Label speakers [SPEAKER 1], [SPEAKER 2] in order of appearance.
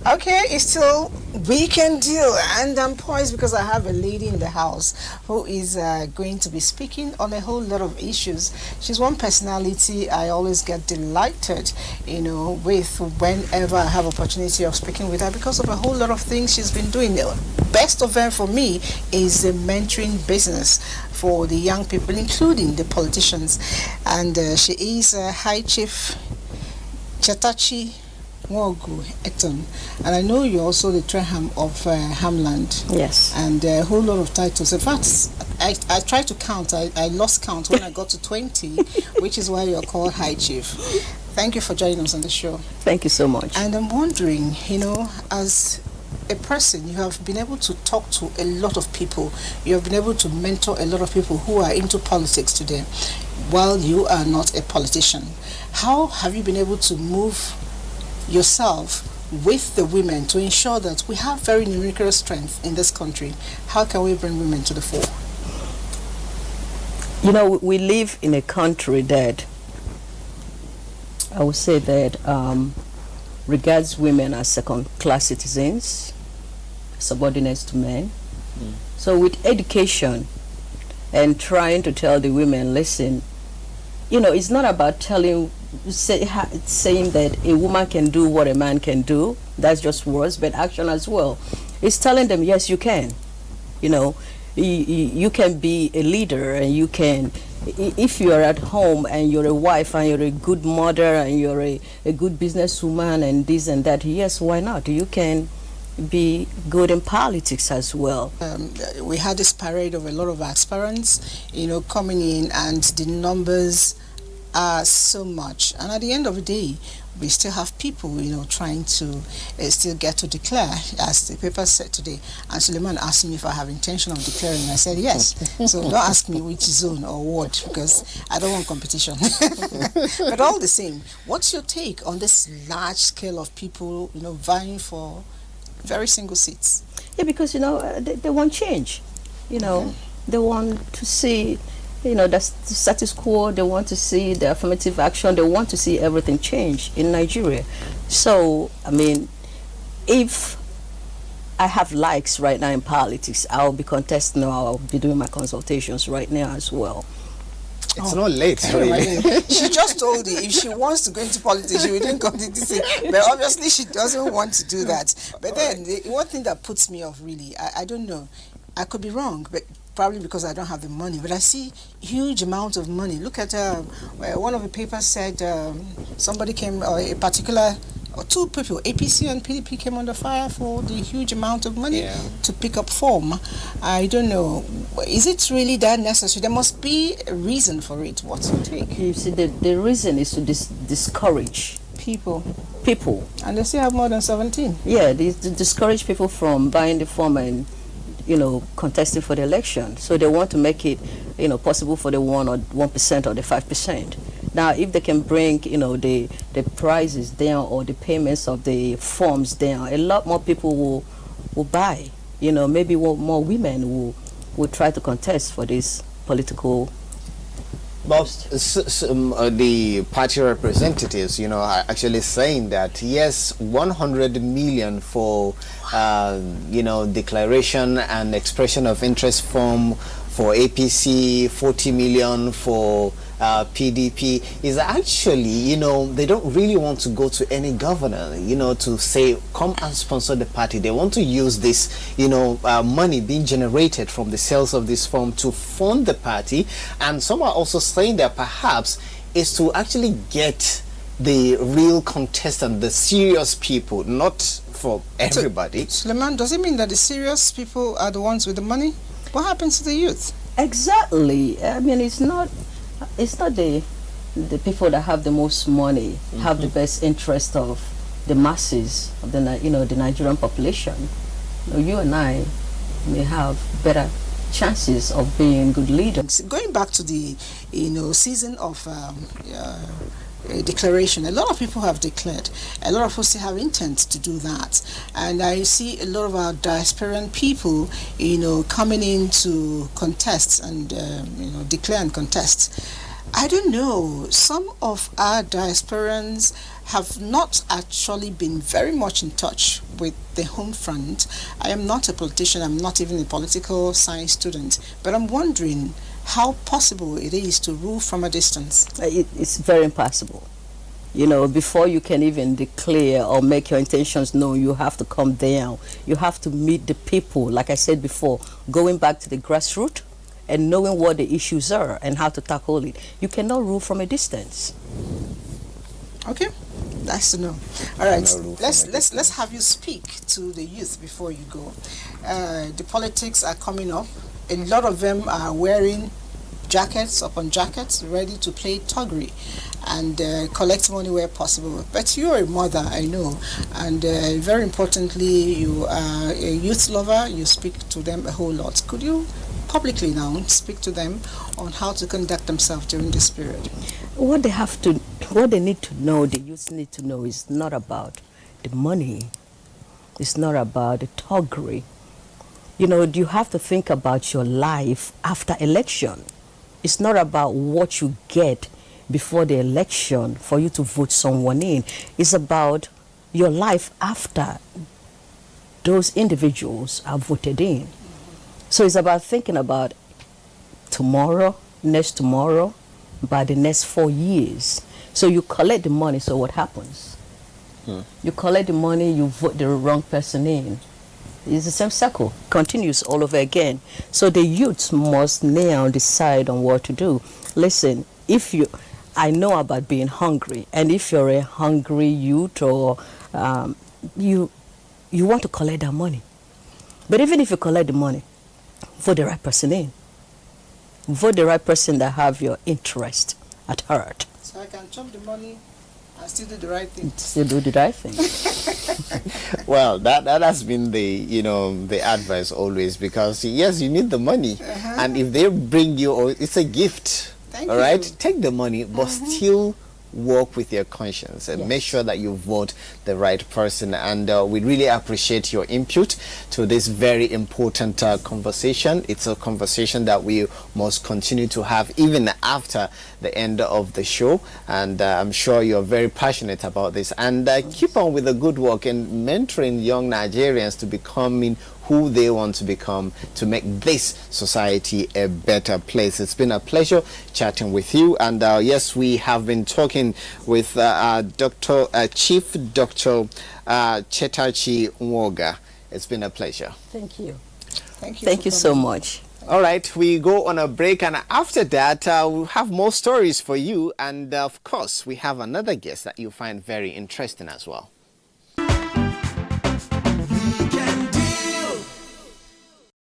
[SPEAKER 1] Okay, it's still weekend deal, and I'm poised because I have a lady in the house who is going to be speaking on a whole lot of issues. She's one personality I always get delighted, with whenever I have opportunity of speaking with her because of a whole lot of things she's been doing. Best of them for me is the mentoring business for the young people, including the politicians, and she is High Chief Chetachi Nwaga Ecton, and I know you're also the Treham of Hamland.
[SPEAKER 2] Yes.
[SPEAKER 1] And a whole lot of titles. In fact, I tried to count. I lost count when I got to 20, which is why you're called High Chief. Thank you for joining us on the show.
[SPEAKER 2] Thank you so much.
[SPEAKER 1] And I'm wondering, as a person, you have been able to talk to a lot of people. You have been able to mentor a lot of people who are into politics today, while you are not a politician. How have you been able to move yourself with the women to ensure that we have very numerical strength in this country? How can we bring women to the fore?
[SPEAKER 2] We live in a country that I would say that regards women as second-class citizens, subordinates to men. So with education and trying to tell the women, listen, it's not about saying that a woman can do what a man can do. That's just words, but action as well. It's telling them, yes, you can. You can be a leader, and you can, if you're at home and you're a wife and you're a good mother and you're a good businesswoman and this and that, yes, why not? You can be good in politics as well.
[SPEAKER 1] We had this parade of a lot of aspirants, coming in, and the numbers are so much. And at the end of the day, we still have people, trying to still get to declare, as the paper said today. And Suleiman asked me if I have intention of declaring. I said yes. So don't ask me which zone or what, because I don't want competition. But all the same, what's your take on this large scale of people, vying for very single seats?
[SPEAKER 2] Yeah, because, they want change. They want to see the status quo. They want to see the affirmative action. They want to see everything change in Nigeria. So, if I have likes right now in politics, I'll be contesting, or I'll be doing my consultations right now as well.
[SPEAKER 3] It's not late, really.
[SPEAKER 1] She just told you if she wants to go into politics, she wouldn't continue to say. But obviously, she doesn't want to do that. But then, the one thing that puts me off, really, I don't know. I could be wrong, but probably because I don't have the money, but I see huge amounts of money. Look at one of the papers said somebody came, a particular, or two people, APC and PDP, came under fire for the huge amount of money to pick up form. I don't know. Is it really that necessary? There must be a reason for it. What's your take?
[SPEAKER 2] You see, the reason is to discourage
[SPEAKER 1] people. And they still have more than 17.
[SPEAKER 2] Yeah, to discourage people from buying the form and contesting for the election. So they want to make it, possible for the 1% or the 5%. Now, if they can bring, the prices down or the payments of the forms down, a lot more people will buy. Maybe more women will try to contest for this political.
[SPEAKER 3] But the party representatives, are actually saying that yes, 100 million for, declaration and expression of interest form for APC, 40 million for PDP, is actually, they don't really want to go to any governor, to say, come and sponsor the party. They want to use this, money being generated from the sales of this form to fund the party. And some are also saying that perhaps is to actually get the real contestant, the serious people, not for everybody.
[SPEAKER 1] So, Suleiman, does it mean that the serious people are the ones with the money? What happens to the youth?
[SPEAKER 2] Exactly. It's not the people that have the most money, have the best interest of the masses of the Nigerian population. You and I may have better chances of being good leaders.
[SPEAKER 1] Going back to the season of declaration, a lot of people have declared. A lot of us still have intent to do that, and I see a lot of our diasporan people, coming in to contest and declare and contest. I don't know. Some of our diasporans have not actually been very much in touch with the home front. I am not a politician, I'm not even a political science student, but I'm wondering how possible it is to rule from a distance.
[SPEAKER 2] It's very impossible. You know, before you can even declare or make your intentions known, you have to come down. You have to meet the people, like I said before, going back to the grassroots and knowing what the issues are and how to tackle it. You cannot rule from a distance.
[SPEAKER 1] Okay, nice to know. All right, let's have you speak to the youth before you go. The politics are coming up. A lot of them are wearing jackets upon jackets, ready to play toggery and collect money where possible. But you're a mother, I know, and very importantly, you are a youth lover. You speak to them a whole lot. Could you publicly now speak to them on how to conduct themselves during this period?
[SPEAKER 2] What they need to know, the youth need to know, is not about the money. It's not about the toggery. You know, you have to think about your life after election. It's not about what you get before the election for you to vote someone in. It's about your life after those individuals are voted in. So it's about thinking about tomorrow, next tomorrow, by the next 4 years. So you collect the money, so what happens? You collect the money, you vote the wrong person in. It's the same cycle, continues all over again. So the youths must now decide on what to do. Listen, I know about being hungry, and if you're a hungry youth or you want to collect that money. But even if you collect the money, vote the right person in. Vote the right person that have your interest at heart.
[SPEAKER 1] So I can chop the money and still do the right thing.
[SPEAKER 2] Still do the right thing.
[SPEAKER 3] Well, that has been the advice always, because yes, you need the money, and if they bring you, it's a gift.
[SPEAKER 1] Thank
[SPEAKER 3] all
[SPEAKER 1] you.
[SPEAKER 3] right, take the money, but still work with your conscience and make sure that you vote the right person. And we really appreciate your input to this very important conversation. It's a conversation that we must continue to have even after the end of the show, and I'm sure you're very passionate about this, and keep on with the good work and mentoring young Nigerians to becoming who they want to become, to make this society a better place. It's been a pleasure chatting with you, and yes, we have been talking with Chief Dr. Chetachi Nwaga. It's been a pleasure.
[SPEAKER 2] Thank you.
[SPEAKER 1] Thank you
[SPEAKER 2] so much.
[SPEAKER 3] All right, we go on a break, and after that, we'll have more stories for you, and of course, we have another guest that you'll find very interesting as well.